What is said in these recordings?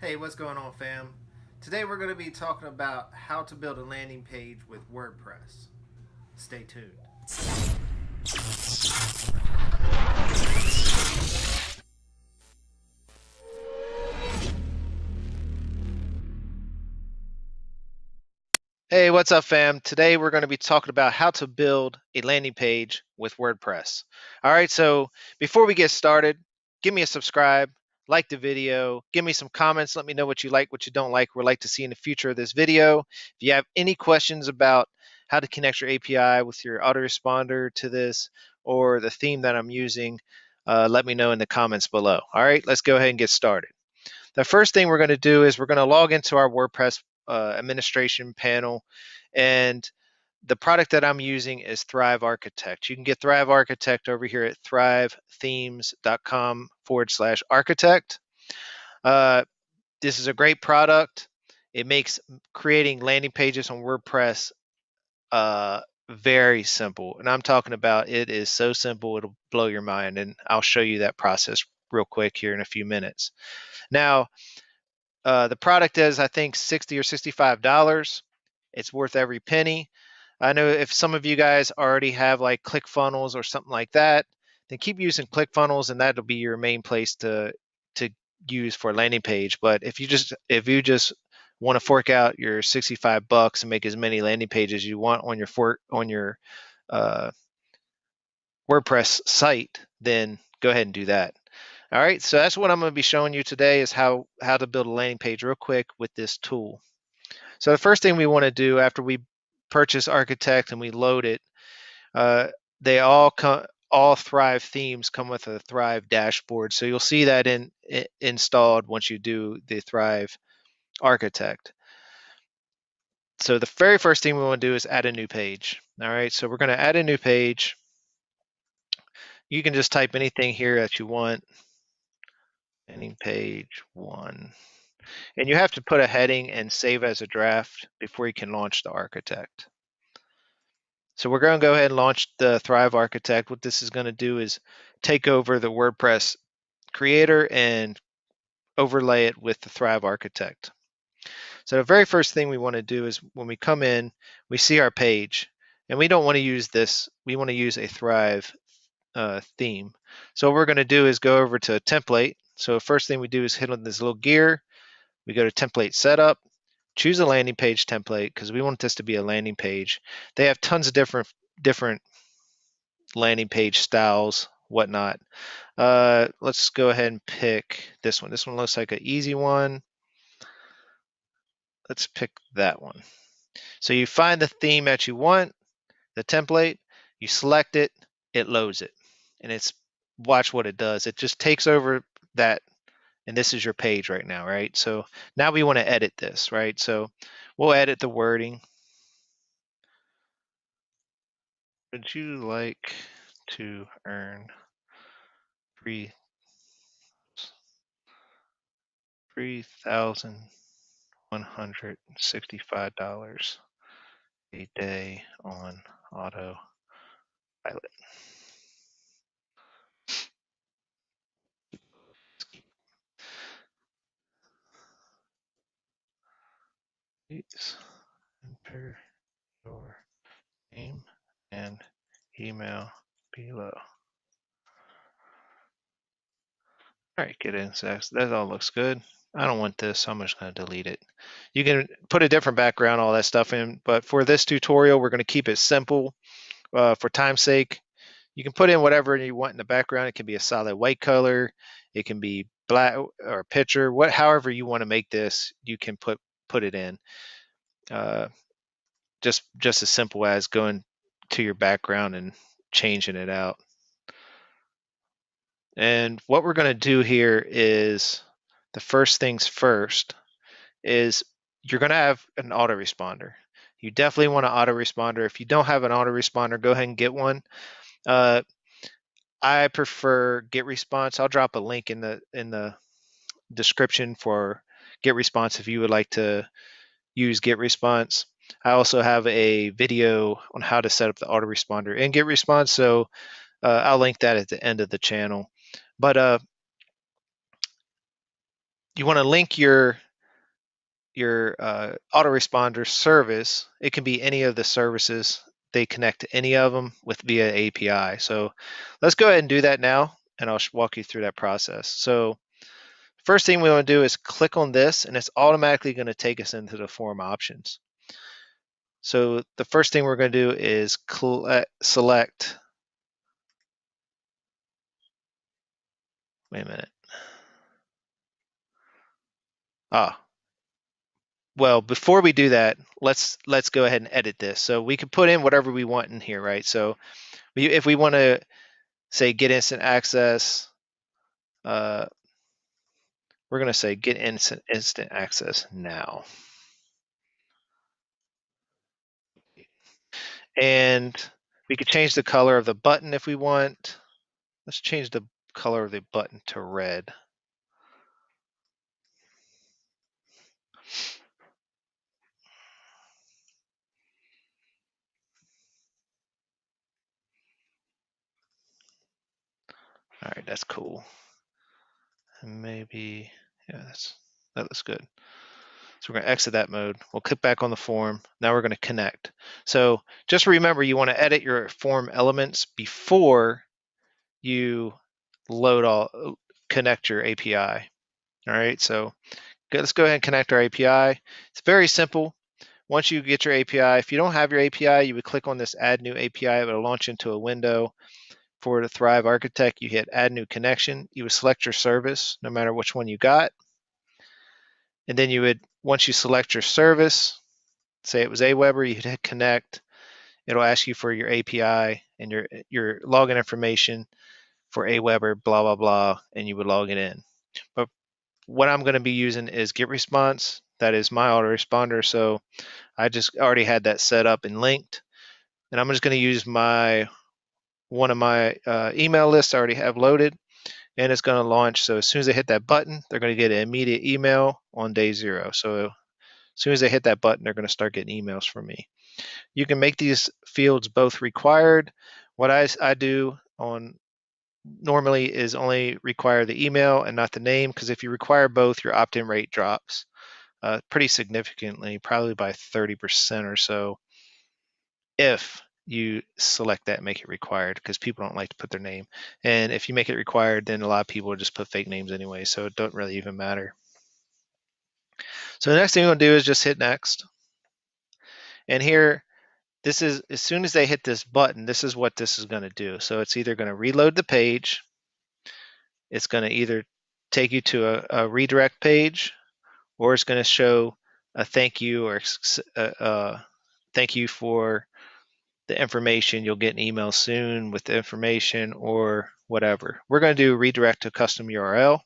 Hey, what's going on, fam? Today we're going to be talking about how to build a landing page with WordPress. Stay tuned. Hey, what's up, fam? Today we're going to be talking about how to build a landing page with WordPress. All right, so before we get started, give me a subscribe, like the video, give me some comments, let me know what you like, what you don't like, we'd like to see in the future of this video. If you have any questions about how to connect your API with your autoresponder to this or the theme that I'm using, let me know in the comments below. All right, let's go ahead and get started. The first thing we're going to do is we're going to log into our WordPress administration panel, and the product that I'm using is Thrive Architect. You can get Thrive Architect over here at thrivethemes.com/architect. Uh, this is a great product. It makes creating landing pages on WordPress very simple. And I'm talking about it is so simple, it'll blow your mind. And I'll show you that process real quick here in a few minutes. Now, the product is, I think, $60 or $65. It's worth every penny. I know if some of you guys already have like ClickFunnels or something like that, then keep using ClickFunnels, and that'll be your main place to use for a landing page. But if you just want to fork out your $65 and make as many landing pages you want on your uh, WordPress site, then go ahead and do that. All right, so that's what I'm going to be showing you today is how to build a landing page real quick with this tool. So the first thing we want to do after we purchase Architect and we load it, uh, they all Thrive themes come with a Thrive dashboard. So you'll see that installed once you do the Thrive Architect. So the very first thing we want to do is add a new page. All right, so we're going to add a new page. You can just type anything here that you want. Landing page 1. And you have to put a heading and save as a draft before you can launch the architect. So we're going to go ahead and launch the Thrive Architect. What this is going to do is take over the WordPress creator and overlay it with the Thrive Architect. So the very first thing we want to do is when we come in, we see our page, and we don't want to use this. We want to use a Thrive theme. So what we're going to do is go over to template. So the first thing we do is hit on this little gear. We go to template setup, choose a landing page template because we want this to be a landing page. They have tons of different landing page styles, whatnot. Let's go ahead and pick this one. This one looks like an easy one. Let's pick that one. So you find the theme that you want, the template, you select it, it loads it. And watch what it does. It just takes over that, and this is your page right now, right? So now we want to edit this, right? So we'll edit the wording. Would you like to earn three $3,165 a day on autopilot? Please enter your name and email below. All right, get in, Sax. That all looks good. I don't want this, so I'm just going to delete it. You can put a different background, all that stuff in, but for this tutorial, we're going to keep it simple for time's sake. You can put in whatever you want in the background. It can be a solid white color. It can be black or a picture. However you want to make this, you can put it in. Just as simple as going to your background and changing it out. And what we're going to do here is the first things first is you're going to have an autoresponder. You definitely want an autoresponder. If you don't have an autoresponder, go ahead and get one. I prefer GetResponse. I'll drop a link in the description for GetResponse if you would like to use GetResponse. I also have a video on how to set up the autoresponder in GetResponse, so I'll link that at the end of the channel. But you want to link your autoresponder service. It can be any of the services. They connect to any of them with via API. So let's go ahead and do that now, and I'll walk you through that process. So first thing we want to do is click on this, and it's automatically going to take us into the form options. So the first thing we're going to do is select, wait a minute. Well, before we do that, let's go ahead and edit this. So we can put in whatever we want in here, right? So if we want to say get instant access, we're going to say get instant access now. And we could change the color of the button if we want. Let's change the color of the button to red. All right, that's cool. And maybe, yeah, that looks good. So we're going to exit that mode. We'll click back on the form. Now we're going to connect. So just remember, you want to edit your form elements before you connect your API. All right, so let's go ahead and connect our API. It's very simple. Once you get your API, if you don't have your API, you would click on this Add New API. It will launch into a window. For the Thrive Architect, you hit Add New Connection. You would select your service, no matter which one you got. And then you would, once you select your service, say it was Aweber, you'd hit Connect. It'll ask you for your API and your login information for Aweber, blah, blah, blah, and you would log it in. But what I'm going to be using is GetResponse. That is my autoresponder. So I just already had that set up and linked. And I'm just going to use one of my email lists I already have loaded, and it's going to launch. So as soon as they hit that button, they're going to get an immediate email on day 0. So as soon as they hit that button, they're going to start getting emails from me. You can make these fields both required. What I do on normally is only require the email and not the name, because if you require both, your opt-in rate drops pretty significantly, probably by 30% or so, if you select that and make it required, because people don't like to put their name. And if you make it required, then a lot of people just put fake names anyway, so it don't really even matter. So the next thing we're going to do is just hit next. And here, this is, as soon as they hit this button, this is what this is going to do. So it's either going to reload the page, it's going to either take you to a redirect page, or it's going to show a thank you, or thank you for the information. You'll get an email soon with the information, or whatever. We're going to do redirect to custom URL.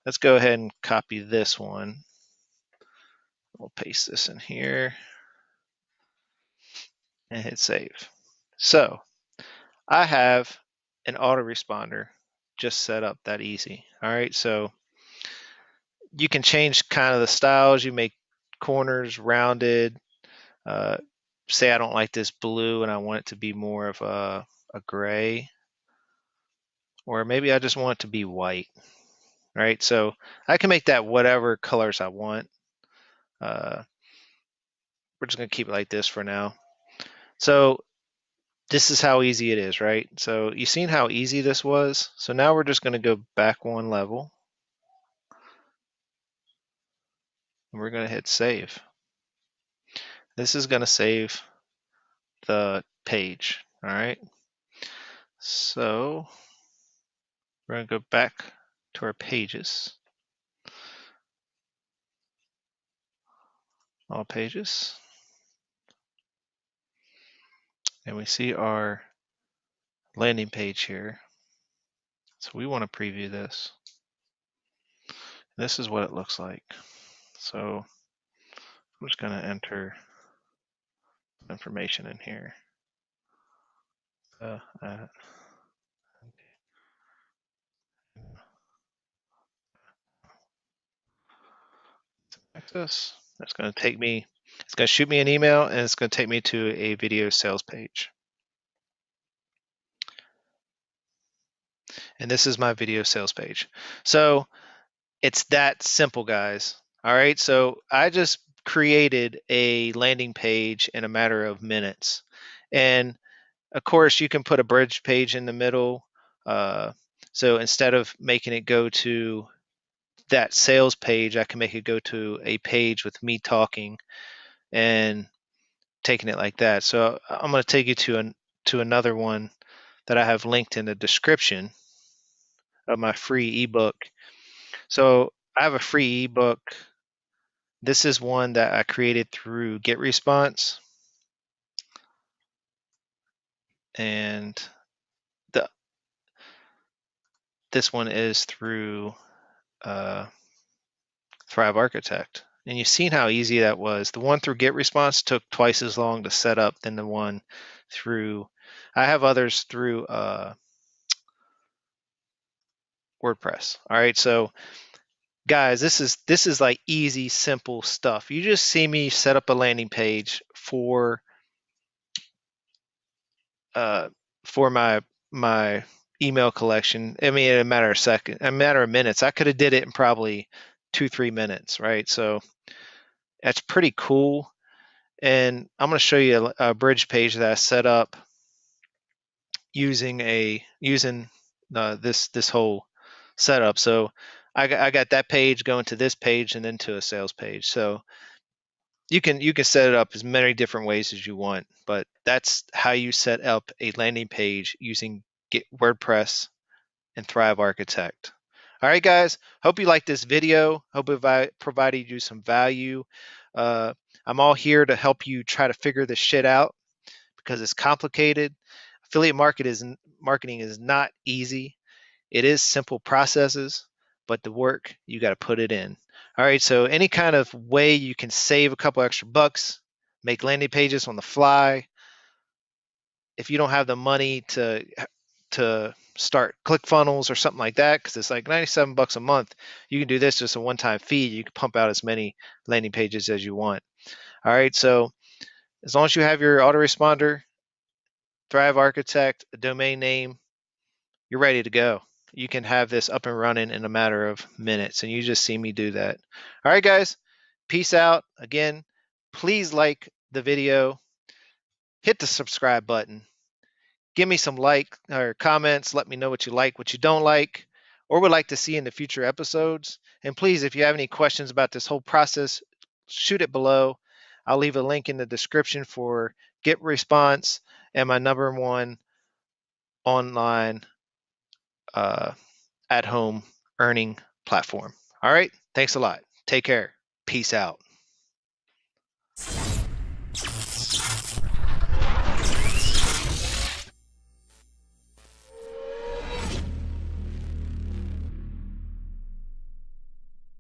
Let's go ahead and copy this one. We'll paste this in here and hit save. So I have an autoresponder just set up that easy. All right, so you can change kind of the styles. You make corners rounded. Say I don't like this blue and I want it to be more of a gray, or maybe I just want it to be white. Right, so I can make that whatever colors I want. We're just going to keep it like this for now. So this is how easy it is, right? So you've seen how easy this was. So now we're just going to go back one level, and we're going to hit save. This is going to save the page. All right, so we're going to go back to our pages, all pages, and we see our landing page here. So we want to preview this. This is what it looks like. So I'm just going to enter information in here. Access. That's going to take me, it's going to shoot me an email, and it's going to take me to a video sales page. And this is my video sales page. So It's that simple, guys. All right, so I just created a landing page in a matter of minutes. And of course, you can put a bridge page in the middle. Uh, so instead of making it go to that sales page, I can make it go to a page with me talking and taking it like that. So I'm going to take you to another one that I have linked in the description of my free ebook. So I have a free ebook. This is one that I created through GetResponse, and the this one is through uh, Thrive Architect. And you've seen how easy that was. The one through GetResponse took twice as long to set up than the one through. I have others through WordPress. All right, so guys, this is like easy, simple stuff. You just see me set up a landing page uh, for my email collection. I mean, in a matter of minutes. I could have did it in probably 2-3 minutes, right? So that's pretty cool. And I'm going to show you a bridge page that I set up using this whole setup. So I got that page going to this page and then to a sales page. So you can set it up as many different ways as you want, but that's how you set up a landing page using WordPress and Thrive Architect. All right, guys. Hope you liked this video. Hope I provided you some value. Uh, I'm all here to help you try to figure this shit out because it's complicated. Affiliate marketing is not easy. It is simple processes, but the work, you got to put it in. All right, so any kind of way you can save a couple extra bucks, make landing pages on the fly. If you don't have the money to start ClickFunnels or something like that, because it's like 97 bucks a month, you can do this just a one-time fee. You can pump out as many landing pages as you want. All right, so as long as you have your autoresponder, Thrive Architect, a domain name, you're ready to go. You can have this up and running in a matter of minutes, and you just see me do that. All right, guys, peace out. Again, please like the video, hit the subscribe button, give me some like or comments, let me know what you like, what you don't like, or would like to see in the future episodes. And please, if you have any questions about this whole process, shoot it below. I'll leave a link in the description for GetResponse and my #1 online uh, at home earning platform. All right. Thanks a lot. Take care. Peace out.